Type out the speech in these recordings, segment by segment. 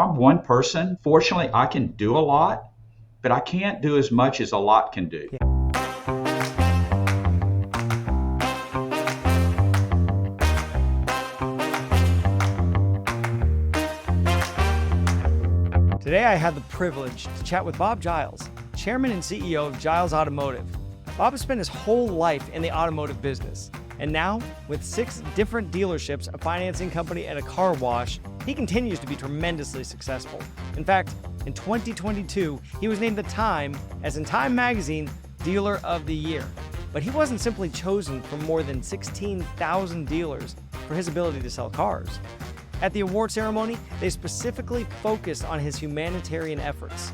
I'm one person. Fortunately, I can do a lot, but I can't do as much as a lot can do. Yeah. Today I had the privilege to chat with Bob Giles, Chairman and CEO of Giles Automotive. Bob has spent his whole life in the automotive business, and now, with 6 different dealerships, a financing company, and a car wash, he continues to be tremendously successful. In fact, in 2022, he was named the Time, as in Time Magazine, Dealer of the Year. But he wasn't simply chosen from more than 16,000 dealers for his ability to sell cars. At the award ceremony, they specifically focused on his humanitarian efforts.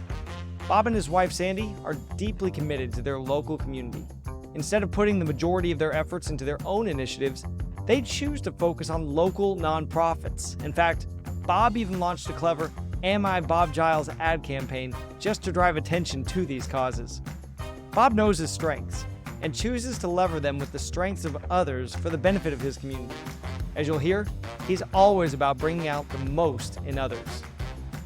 Bob and his wife Sandy are deeply committed to their local community. Instead of putting the majority of their efforts into their own initiatives, they choose to focus on local nonprofits. In fact, Bob even launched a clever I Bob Giles ad campaign just to drive attention to these causes. Bob knows his strengths and chooses to lever them with the strengths of others for the benefit of his community. As you'll hear, he's always about bringing out the most in others.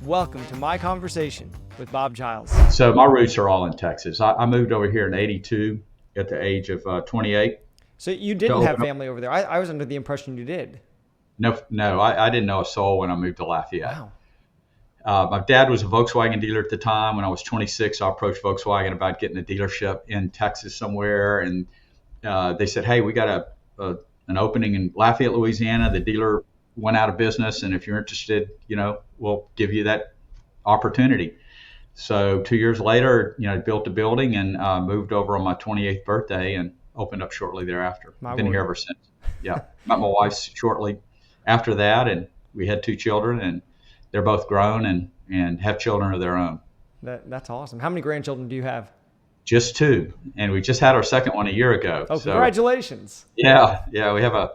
Welcome to my conversation with Bob Giles. So my roots are all in Texas. I moved over here in 82 at the age of 28. So you didn't have family over there. I was under the impression you did. No, I didn't know a soul when I moved to Lafayette. Wow. My dad was a Volkswagen dealer at the time. When I was 26, I approached Volkswagen about getting a dealership in Texas somewhere. And they said, hey, we got an opening in Lafayette, Louisiana. The dealer went out of business. And if you're interested, we'll give you that opportunity. So 2 years later, built a building and moved over on my 28th birthday and opened up shortly thereafter. I've been here ever since. Yeah. Met my wife shortly after that. And we had 2 children, and they're both grown and have children of their own. That's awesome. How many grandchildren do you have? Just 2. And we just had our second one a year ago. Oh, congratulations. Yeah. We have a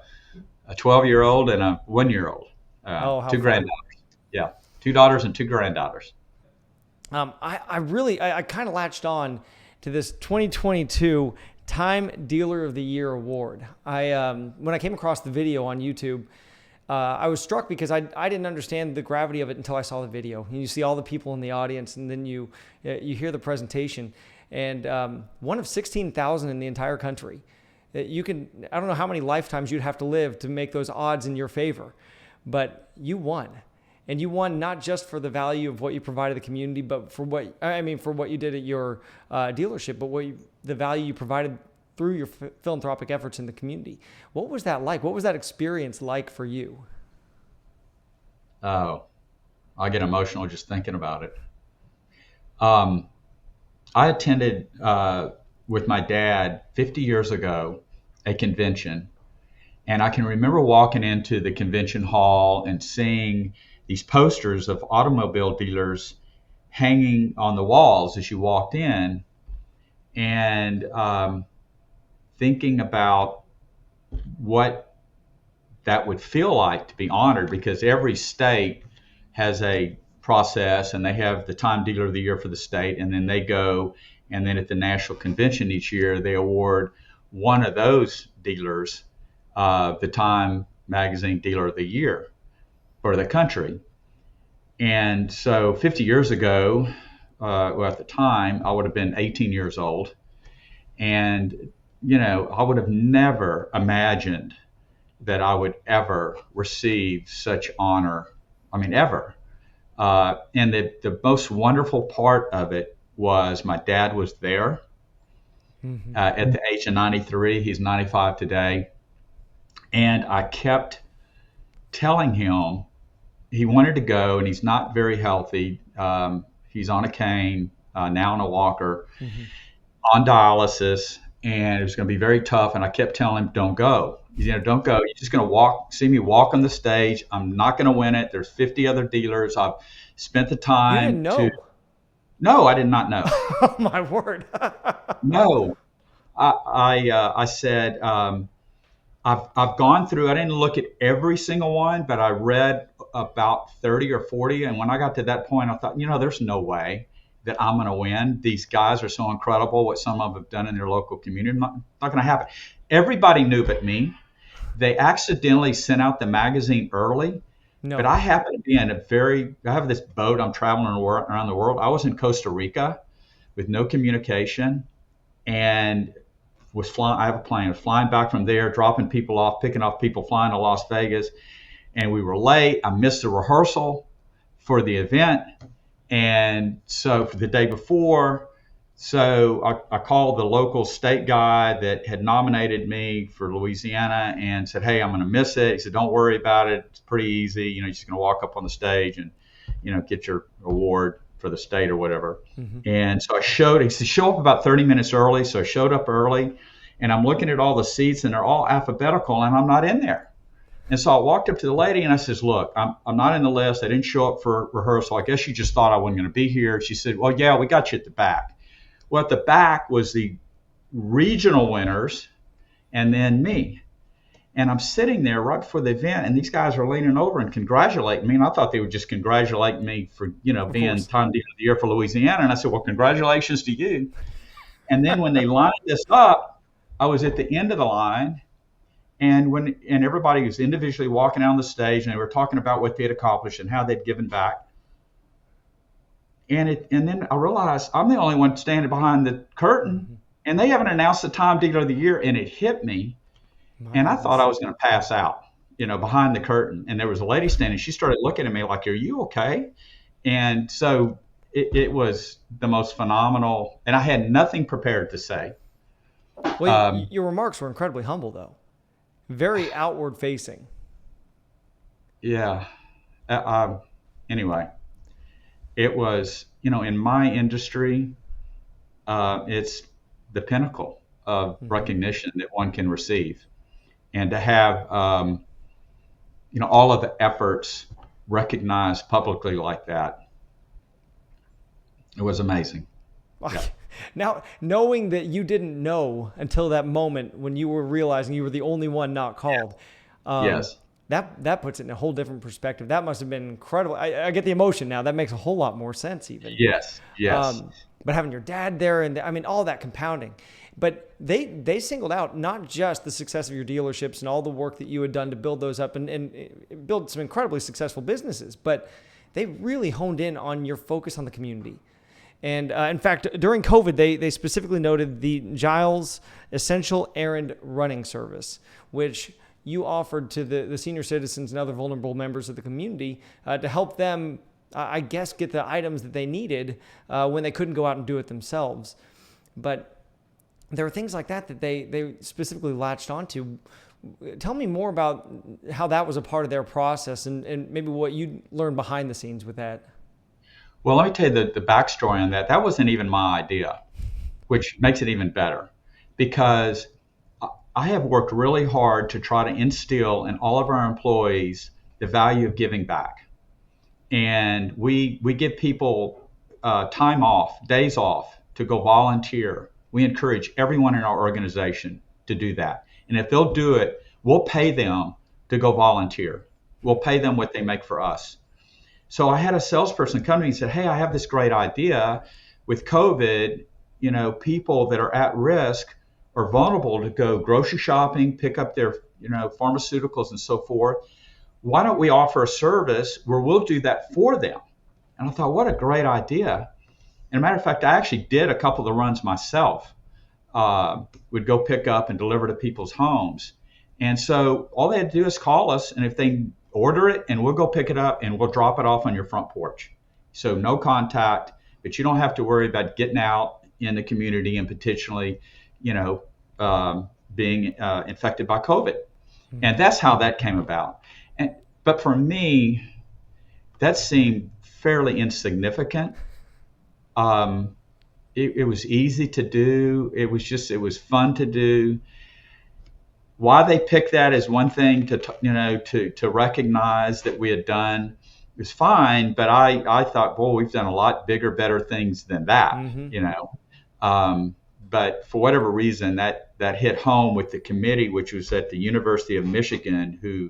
12-year-old and a 1-year-old. 2 granddaughters. Yeah. 2 daughters and 2 granddaughters. I kind of latched on to this 2022 Time Dealer of the Year award. When I came across the video on YouTube, I was struck because I didn't understand the gravity of it until I saw the video. You see all the people in the audience, and then you hear the presentation. And one of 16,000 in the entire country. I don't know how many lifetimes you'd have to live to make those odds in your favor, but you won. And you won not just for the value of what you provided the community, but for what you did at your dealership, but the value you provided through your philanthropic efforts in the community. What was that like? What was that experience like for you? Oh, I get emotional just thinking about it. I attended with my dad 50 years ago a convention, and I can remember walking into the convention hall and seeing these posters of automobile dealers hanging on the walls as you walked in, and thinking about what that would feel like to be honored, because every state has a process, and they have the Time Dealer of the Year for the state, and then they go, and then at the national convention each year, they award one of those dealers the Time Magazine Dealer of the Year for the country. And so 50 years ago, at the time, I would have been 18 years old. And, I would have never imagined that I would ever receive such honor. I mean, ever. And the most wonderful part of it was my dad was there at the age of 93. He's 95 today. And I kept telling him he wanted to go, and he's not very healthy. He's on a cane, now on a walker, on dialysis, and it was going to be very tough. And I kept telling him, don't go. Don't go. You're just going to see me walk on the stage. I'm not going to win it. There's 50 other dealers. I've spent the time. You didn't know? No, I did not know. Oh, my word. No. I said, I've gone through, I didn't look at every single one, but I read about 30 or 40. And when I got to that point, I thought, there's no way that I'm going to win. These guys are so incredible, what some of them have done in their local community. Not going to happen. Everybody knew but me. They accidentally sent out the magazine early But No. I happen to be I have this boat. I'm traveling around the world. I was in Costa Rica with no communication and was flying. I have a plane. I was flying back from there, dropping people off, picking off people, flying to Las Vegas. And we were late. I missed the rehearsal for the event. And so for the day before, I called the local state guy that had nominated me for Louisiana and said, "Hey, I'm going to miss it." He said, "Don't worry about it. It's pretty easy. You're just going to walk up on the stage and, get your award for the state or whatever." Mm-hmm. And so he said, "Show up about 30 minutes early." So I showed up early and I'm looking at all the seats and they're all alphabetical and I'm not in there. And so I walked up to the lady and I says, "Look, I'm not in the list. I didn't show up for rehearsal. I guess you just thought I wasn't going to be here." She said, "Well, yeah, we got you at the back." Well, at the back was the regional winners and then me. And I'm sitting there right before the event, and these guys are leaning over and congratulating me. And I thought they would just congratulate me for, being Time Dealer of the Year for Louisiana. And I said, "Well, congratulations to you." And then when they lined this up, I was at the end of the line. And everybody was individually walking down the stage, and they were talking about what they had accomplished and how they'd given back. And then I realized I'm the only one standing behind the curtain, and they haven't announced the Time Dealer of the Year, and it hit me. And I thought I was going to pass out, behind the curtain. And there was a lady standing. She started looking at me like, "Are you okay?" And so it was the most phenomenal, and I had nothing prepared to say. Well, your remarks were incredibly humble, though. Very outward facing. Yeah. Anyway, it was, in my industry, it's the pinnacle of recognition that one can receive. And to have, all of the efforts recognized publicly like that, it was amazing. Yeah. Now, knowing that you didn't know until that moment when you were realizing you were the only one not called, Yes. that puts it in a whole different perspective. That must have been incredible. I get the emotion now. That makes a whole lot more sense even. Yes. But having your dad there and all that compounding. But they singled out not just the success of your dealerships and all the work that you had done to build those up and build some incredibly successful businesses, but they really honed in on your focus on the community. And in fact, during COVID, they specifically noted the Giles Essential Errand Running Service, which you offered to the senior citizens and other vulnerable members of the community to help them, I guess, get the items that they needed when they couldn't go out and do it themselves. But there were things like that they specifically latched onto. Tell me more about how that was a part of their process and maybe what you learned behind the scenes with that. Well, let me tell you the backstory on that. That wasn't even my idea, which makes it even better, because I have worked really hard to try to instill in all of our employees the value of giving back. And we give people time off, days off to go volunteer. We encourage everyone in our organization to do that. And if they'll do it, we'll pay them to go volunteer. We'll pay them what they make for us. So I had a salesperson come to me and said, "Hey, I have this great idea. With COVID, people that are at risk are vulnerable to go grocery shopping, pick up their, pharmaceuticals and so forth. Why don't we offer a service where we'll do that for them?" And I thought, what a great idea. And a matter of fact, I actually did a couple of the runs myself. Would go pick up and deliver to people's homes. And so all they had to do is call us, and if they order it, and we'll go pick it up and we'll drop it off on your front porch. So no contact, but you don't have to worry about getting out in the community and potentially, being infected by COVID. And that's how that came about. But for me, that seemed fairly insignificant. It was easy to do. It was fun to do. Why they picked that as one thing to recognize that we had done is fine, but I thought, boy, we've done a lot bigger, better things than that, But for whatever reason, that hit home with the committee, which was at the University of Michigan, who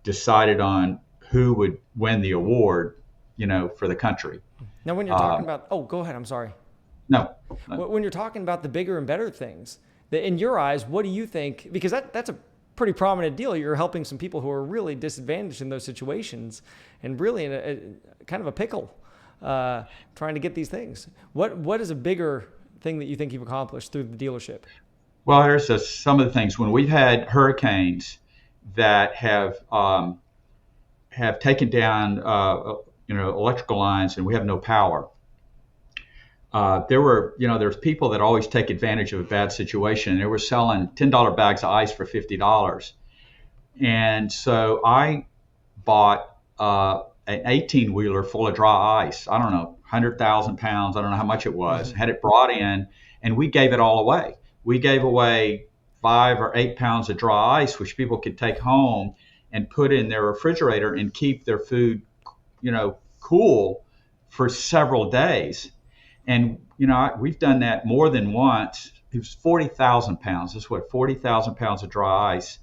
decided on who would win the award, for the country. Now, when you're talking about, go ahead. I'm sorry. No. When you're talking about the bigger and better things, in your eyes, what do you think? Because that's a pretty prominent deal. You're helping some people who are really disadvantaged in those situations and really in a kind of a pickle, trying to get these things. What is a bigger thing that you think you've accomplished through the dealership? Well, here's some of the things. When we've had hurricanes that have taken down electrical lines and we have no power, there's people that always take advantage of a bad situation. They were selling $10 bags of ice for $50. And so I bought an 18-wheeler full of dry ice. I don't know, 100,000 pounds. I don't know how much it was. Had it brought in, and we gave it all away. We gave away 5 or 8 pounds of dry ice, which people could take home and put in their refrigerator and keep their food, cool for several days. And, we've done that more than once. It was 40,000 pounds. That's 40,000 pounds of dry ice.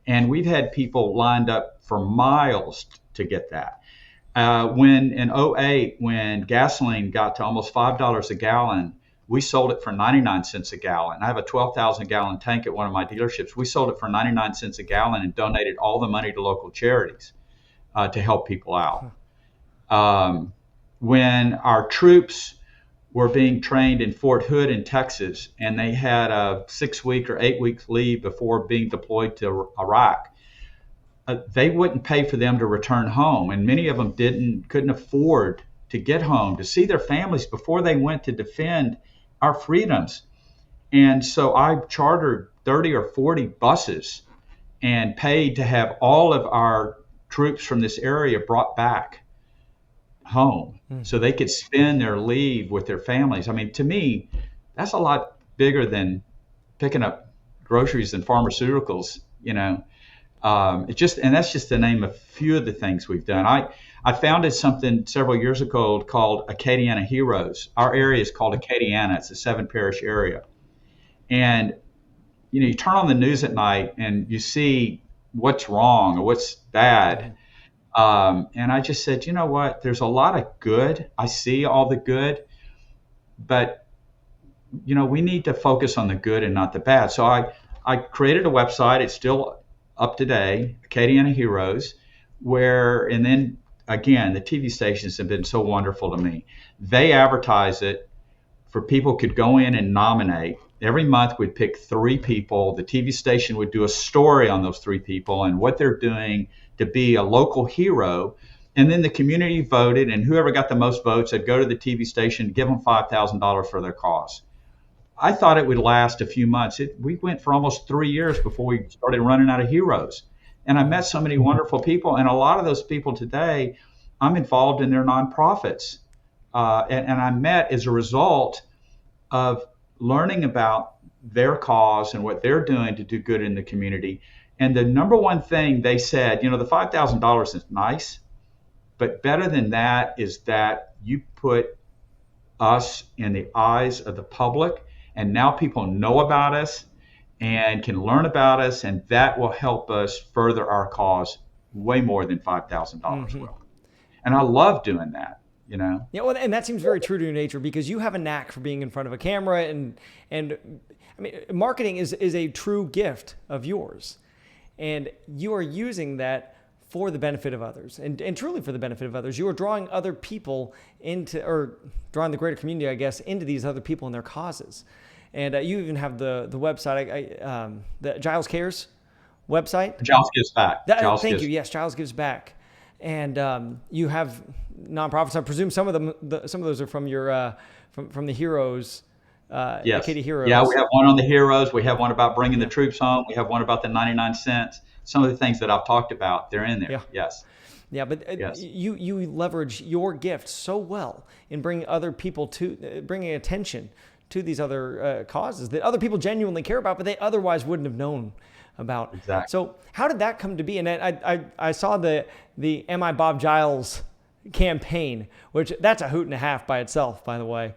And we've had people lined up for miles to get that. When in '08, when gasoline got to almost $5 a gallon, we sold it for 99 cents a gallon. I have a 12,000 gallon tank at one of my dealerships. We sold it for 99 cents a gallon and donated all the money to local charities to help people out. When our troops were being trained in Fort Hood in Texas, and they had a 6-week or 8-week leave before being deployed to Iraq, they wouldn't pay for them to return home. And many of them couldn't afford to get home to see their families before they went to defend our freedoms. And so I chartered 30 or 40 buses and paid to have all of our troops from this area brought back home so they could spend their leave with their families. I mean, to me, that's a lot bigger than picking up groceries and pharmaceuticals, and that's just to name a few of the things we've done. I founded something several years ago called Acadiana Heroes. Our area is called Acadiana. It's a 7-parish area. And, you turn on the news at night and you see what's wrong or what's bad. And I just said, you know what, there's a lot of good. I see all the good, but, we need to focus on the good and not the bad. So I created a website. It's still up today, Acadiana Heroes, and then again, the TV stations have been so wonderful to me. They advertise it for people could go in and nominate. Every month we'd pick 3 people. The TV station would do a story on those 3 people and what they're doing to be a local hero. And then the community voted, and whoever got the most votes, they'd go to the TV station, give them $5,000 for their cause. I thought it would last a few months. We went for almost 3 years before we started running out of heroes. And I met so many wonderful people. And a lot of those people today, I'm involved in their nonprofits. And I met as a result of learning about their cause and what they're doing to do good in the community. And the number one thing they said, the $5,000 is nice, but better than that is that you put us in the eyes of the public, and now people know about us and can learn about us, and that will help us further our cause way more than $5,000 will. And I love doing that, Yeah, well, and that seems very true to your nature because you have a knack for being in front of a camera, and I mean, marketing is a true gift of yours. And you are using that for the benefit of others and truly for the benefit of others. You are drawing other people or drawing the greater community, I guess, into these other people and their causes. And you even have the website, the Giles Cares website. Giles Gives Back. Thank you. Yes, Giles Gives Back. And you have nonprofits. I presume some of those are from your from the Heroes. Yes. Acadiana Heroes. Yeah, we have one on the Heroes. We have one about bringing the troops home. We have one about the 99 cents. Some of the things that I've talked about, they're in there. Yeah. Yes. Yeah, but yes. You leverage your gift so well in bringing other people bringing attention to these other causes that other people genuinely care about, but they otherwise wouldn't have known about. Exactly. So how did that come to be? And I saw the I Bob Giles campaign, which that's a hoot and a half by itself, by the way.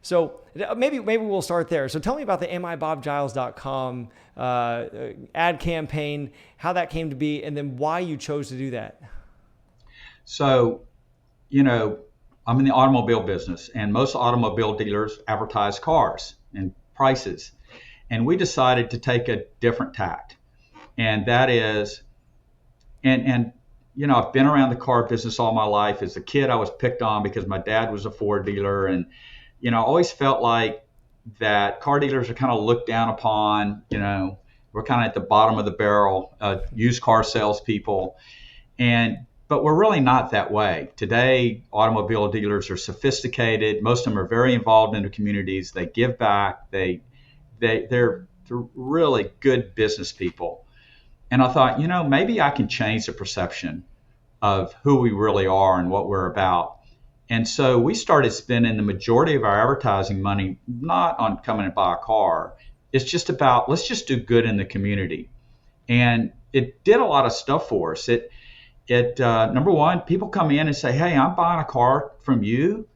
So maybe we'll start there. So tell me about the IBobGiles.com ad campaign, how that came to be, and then why you chose to do that. So, I'm in the automobile business, and most automobile dealers advertise cars and prices. And we decided to take a different tact. And that is, and I've been around the car business all my life. As a kid, I was picked on because my dad was a Ford dealer, and I always felt like that car dealers are kind of looked down upon. We're kind of at the bottom of the barrel, used car salespeople, but we're really not that way. Today, automobile dealers are sophisticated. Most of them are very involved in the communities. They give back. They're really good business people. And I thought, maybe I can change the perception of who we really are and what we're about. And so we started spending the majority of our advertising money not on coming and buy a car. It's just about, let's just do good in the community. And it did a lot of stuff for us. It number one, people come in and say, hey, I'm buying a car from you.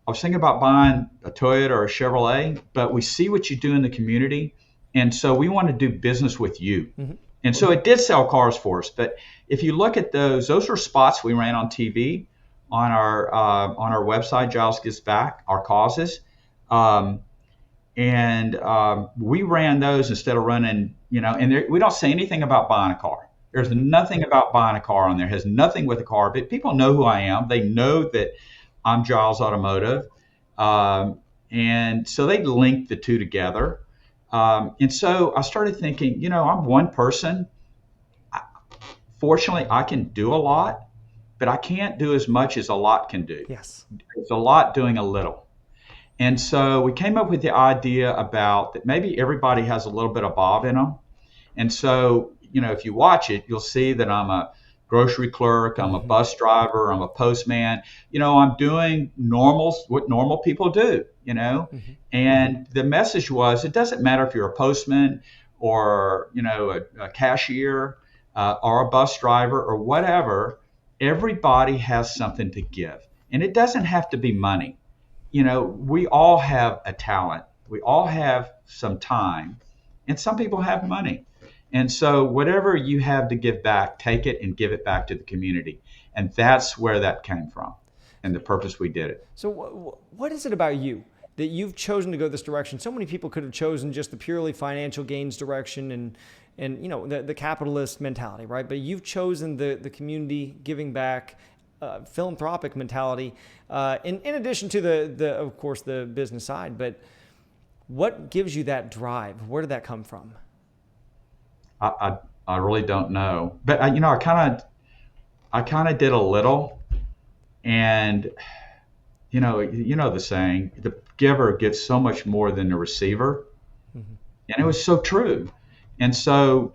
I was thinking about buying a Toyota or a Chevrolet, but we see what you do in the community. And so we want to do business with you. Mm-hmm. And so it did sell cars for us. But if you look at those were spots we ran on TV, on our website, Giles Gives Back, our causes. We ran those instead of running, and we don't say anything about buying a car. There's nothing about buying a car on there. It has nothing with a car, but people know who I am. They know that I'm Giles Automotive. And so they linked the two together. And so I started thinking, I'm one person. Fortunately, I can do a lot, but I can't do as much as a lot can do. Yes. It's a lot doing a little. And so we came up with the idea about that maybe everybody has a little bit of Bob in them. And so, if you watch it, you'll see that I'm a grocery clerk, I'm a bus driver, I'm a postman. I'm doing what normal people do, Mm-hmm. And the message was, it doesn't matter if you're a postman or, a cashier or a bus driver or whatever, everybody has something to give. And it doesn't have to be money. We all have a talent. We all have some time, and some people have money. And so whatever you have to give back, take it and give it back to the community. And that's where that came from and the purpose we did it. So what is it about you that you've chosen to go this direction? So many people could have chosen just the purely financial gains direction and the capitalist mentality, right? But you've chosen the community giving back, philanthropic mentality, in addition to the of course the business side. But what gives you that drive? Where did that come from? I really don't know, but I kind of did a little, and the saying, the giver gets so much more than the receiver, mm-hmm. And it was so true. And so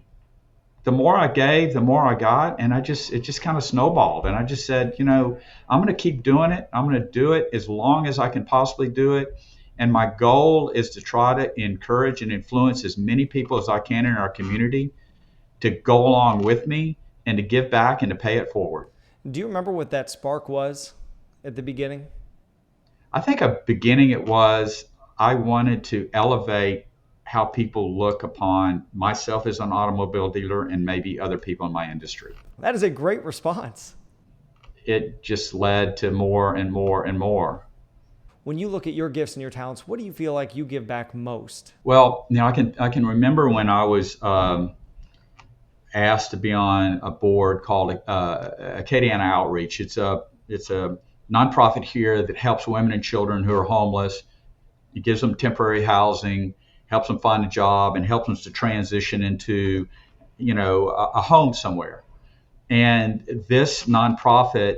the more I gave, the more I got, and it just kind of snowballed. And I just said, I'm going to keep doing it. I'm going to do it as long as I can possibly do it. And my goal is to try to encourage and influence as many people as I can in our community to go along with me and to give back and to pay it forward. Do you remember what that spark was at the beginning? I think at the beginning it was, I wanted to elevate how people look upon myself as an automobile dealer and maybe other people in my industry. That is a great response. It just led to more and more and more. When you look at your gifts and your talents, what do you feel like you give back most? Well, I can remember when I was asked to be on a board called Acadiana Outreach. It's a nonprofit here that helps women and children who are homeless. It gives them temporary housing, helps them find a job, and helps them to transition into, a home somewhere. And this nonprofit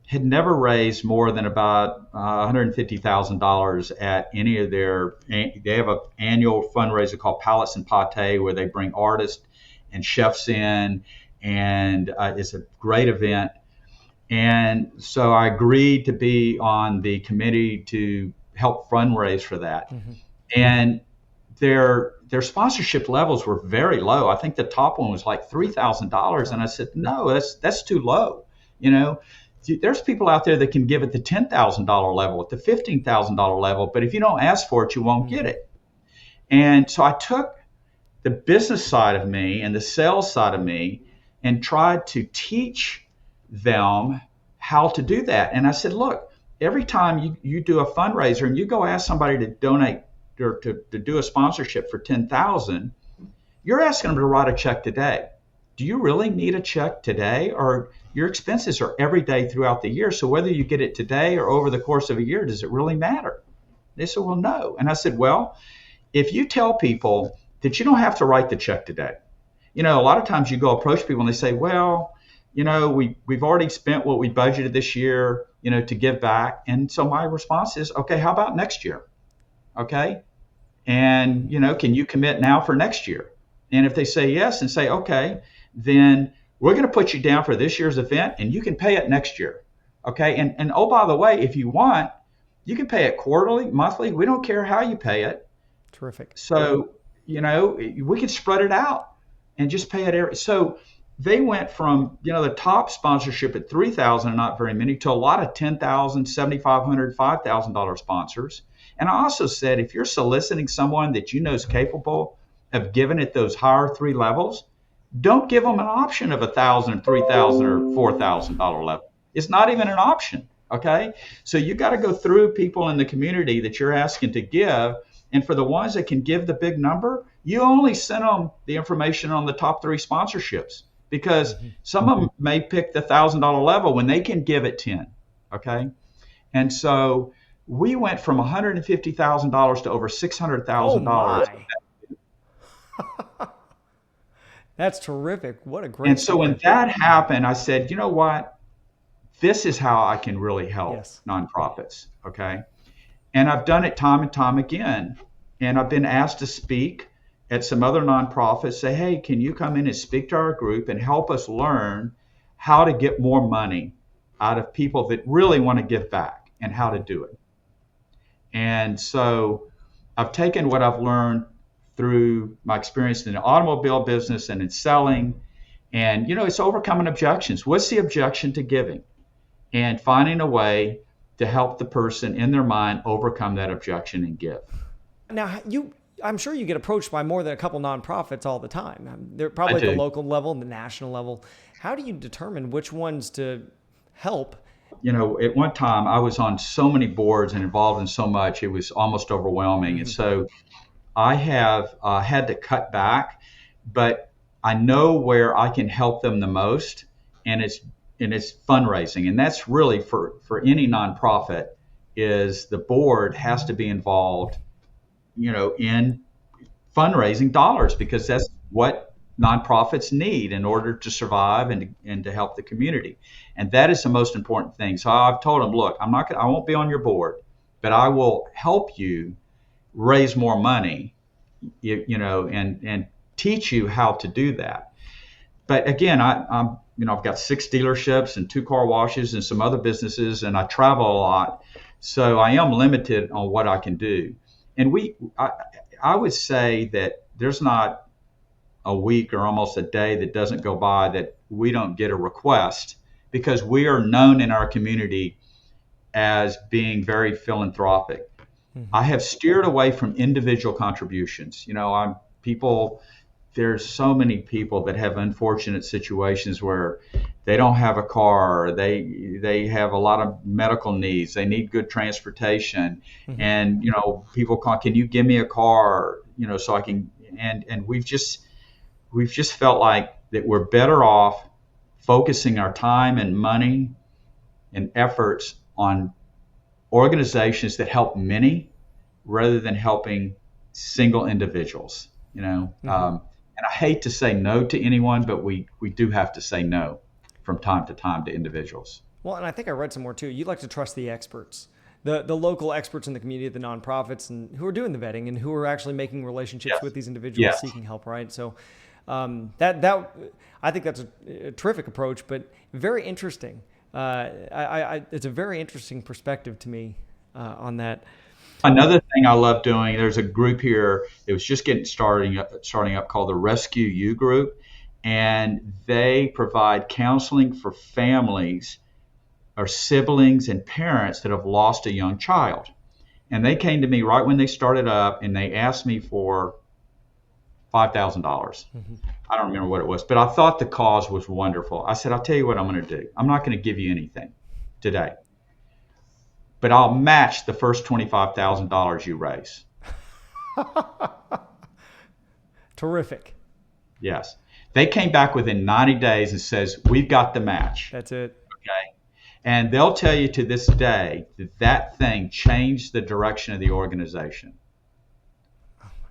had never raised more than about $150,000 at any of they have an annual fundraiser called Palates and Pate where they bring artists and chefs in, and it's a great event. And so I agreed to be on the committee to help fundraise for that. Mm-hmm. And their sponsorship levels were very low. I think the top one was like $3,000. And I said, no, that's too low. There's people out there that can give at the $10,000 level, at the $15,000 level, but if you don't ask for it, you won't get it. And so I took the business side of me and the sales side of me and tried to teach them how to do that. And I said, look, every time you do a fundraiser and you go ask somebody to donate or to do a sponsorship for $10,000, you're asking them to write a check today. do you really need a check today? Or your expenses are every day throughout the year. So whether you get it today or over the course of a year, does it really matter? They said, well, no. And I said, well, if you tell people that you don't have to write the check today, a lot of times you go approach people and they say, well, we've already spent what we budgeted this year, to give back. And so my response is, okay, how about next year? Okay. And, can you commit now for next year? And if they say yes and say, okay, then we're going to put you down for this year's event and you can pay it next year. Okay. And oh, by the way, if you want, you can pay it quarterly, monthly. We don't care how you pay it. Terrific. So, we can spread it out and just pay it. So they went from, the top sponsorship at $3,000, not very many, to a lot of $10,000, $7,500, $5,000 sponsors. And I also said, if you're soliciting someone that you know is capable of giving at those higher three levels, don't give them an option of $1,000, $3,000, or $4,000 level. It's not even an option. Okay. So you got to go through people in the community that you're asking to give. And for the ones that can give the big number, you only send them the information on the top three sponsorships, because some of them may pick the $1,000 level when they can give it 10. Okay. And so we went from $150,000 to over $600,000. That's terrific. What a great. And so when that happened, I said, you know what? This is how I can really help nonprofits. Okay. And I've done it time and time again. And I've been asked to speak at some other nonprofits, say, hey, can you come in and speak to our group and help us learn how to get more money out of people that really want to give back and how to do it. And so I've taken what I've learned through my experience in the automobile business and in selling, and it's overcoming objections. What's the objection to giving? And finding a way to help the person in their mind overcome that objection and give. Now, I'm sure you get approached by more than a couple nonprofits all the time. They're probably at the local level and the national level. How do you determine which ones to help? At one time I was on so many boards and involved in so much, it was almost overwhelming. And so I have had to cut back, but I know where I can help them the most, and it's fundraising. And that's really for any nonprofit, is the board has to be involved, in fundraising dollars, because that's what nonprofits need in order to survive and to help the community. And that is the most important thing. So I've told them, look, I won't be on your board, but I will help you raise more money, and teach you how to do that. But again, I've got 6 dealerships and 2 car washes and some other businesses, and I travel a lot. So I am limited on what I can do. And I would say that there's not a week or almost a day that doesn't go by that we don't get a request, because we are known in our community as being very philanthropic. I have steered away from individual contributions. There's so many people that have unfortunate situations where they don't have a car, they have a lot of medical needs, they need good transportation, and people call, can you give me a car, so I can, and we've just felt like that we're better off focusing our time and money and efforts on organizations that help many rather than helping single individuals. And I hate to say no to anyone, but we do have to say no from time to time to individuals. Well, and I think I read some more too. You like to trust the experts, the local experts in the community, the nonprofits, and who are doing the vetting and who are actually making relationships with these individuals seeking help, right? So that I think that's a terrific approach, but very interesting. It's a very interesting perspective to me on that. Another thing I love doing, there's a group here that was just starting up called the Rescue You Group, and they provide counseling for families or siblings and parents that have lost a young child. And they came to me right when they started up, and they asked me for $5,000. I don't remember what it was, but I thought the cause was wonderful. I said, I'll tell you what I'm going to do. I'm not going to give you anything today, but I'll match the first $25,000 you raise. Terrific. Yes. They came back within 90 days and says, we've got the match. That's it. Okay. And they'll tell you to this day that that thing changed the direction of the organization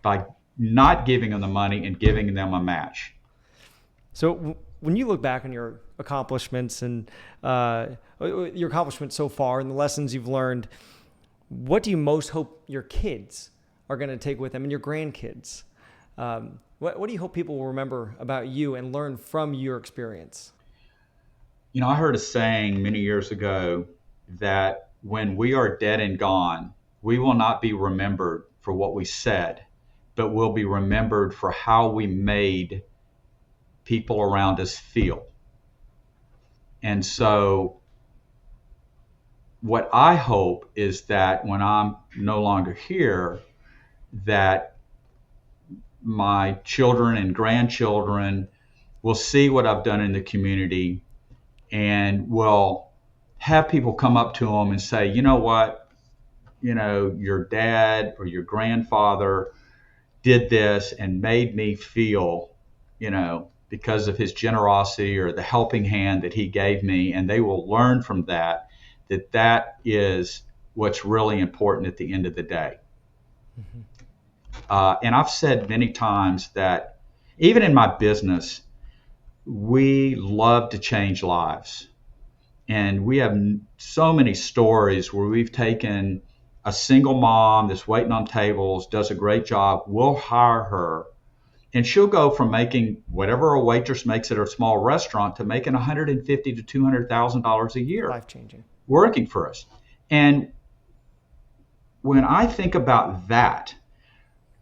by not giving them the money and giving them a match. So when you look back on your accomplishments and your accomplishments so far and the lessons you've learned, what do you most hope your kids are going to take with them and your grandkids? What do you hope people will remember about you and learn from your experience? You know, I heard a saying many years ago that when we are dead and gone, we will not be remembered for what we said, but we'll be remembered for how we made people around us feel. And so what I hope is that when I'm no longer here, that my children and grandchildren will see what I've done in the community and will have people come up to them and say, you know what, your dad or your grandfather did this and made me feel, because of his generosity or the helping hand that he gave me. And they will learn from that is what's really important at the end of the day. Mm-hmm. And I've said many times that even in my business, we love to change lives. And we have so many stories where we've taken a single mom that's waiting on tables, does a great job. We'll hire her, and she'll go from making whatever a waitress makes at a small restaurant to making $150,000 to $200,000 a year. Life-changing. Working for us. And when I think about that,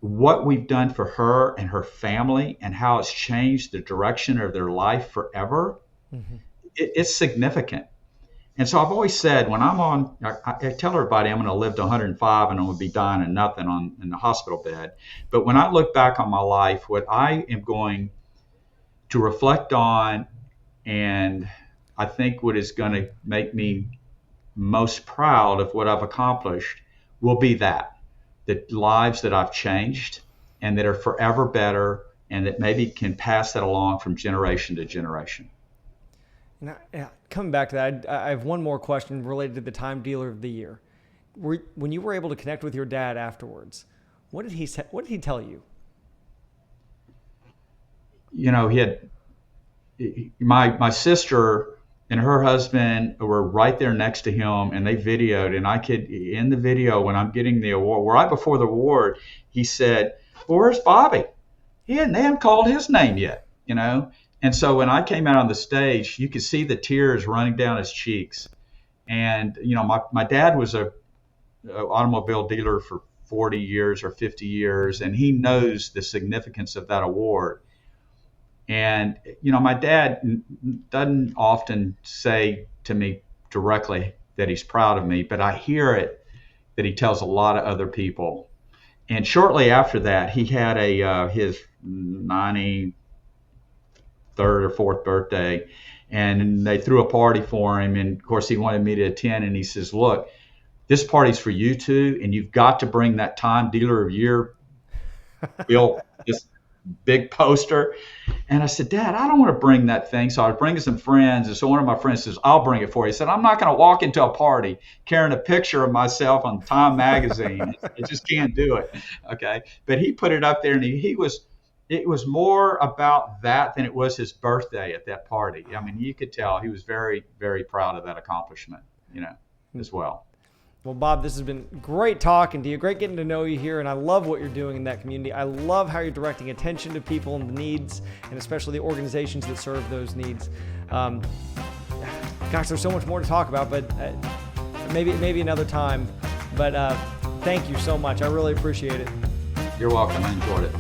what we've done for her and her family and how it's changed the direction of their life forever, mm-hmm. It's significant. And so I've always said, when I'm on, I tell everybody I'm going to live to 105 and I'm going to be dying of nothing in the hospital bed. But when I look back on my life, what I am going to reflect on, and I think what is going to make me most proud of what I've accomplished, will be the lives that I've changed and that are forever better, and that maybe can pass that along from generation to generation. Now, coming back to that, I have one more question related to the Time Dealer of the Year. When you were able to connect with your dad afterwards, what did he say? What did he tell you? My sister and her husband were right there next to him, and they videoed. And in the video, when I'm getting the award, right before the award, he said, "Well, where's Bobby? They haven't called his name yet," And so when I came out on the stage, you could see the tears running down his cheeks. And, my dad was a automobile dealer for 40 years or 50 years, and he knows the significance of that award. And, my dad doesn't often say to me directly that he's proud of me, but I hear it that he tells a lot of other people. And shortly after that, he had his 93rd or 4th birthday, and they threw a party for him. And of course, he wanted me to attend. And he says, "Look, this party's for you two, and you've got to bring that Time Dealer of Year bill, this big poster." And I said, "Dad, I don't want to bring that thing." So I was bringing some friends. And so one of my friends says, "I'll bring it for you." He said, "I'm not going to walk into a party carrying a picture of myself on Time magazine. I just can't do it." Okay. But he put it up there, and it was more about that than it was his birthday at that party. I mean, you could tell he was very, very proud of that accomplishment, as well. Well, Bob, this has been great talking to you. Great getting to know you here, and I love what you're doing in that community. I love how you're directing attention to people and the needs, and especially the organizations that serve those needs. Gosh, there's so much more to talk about, but maybe another time. But thank you so much. I really appreciate it. You're welcome. I enjoyed it.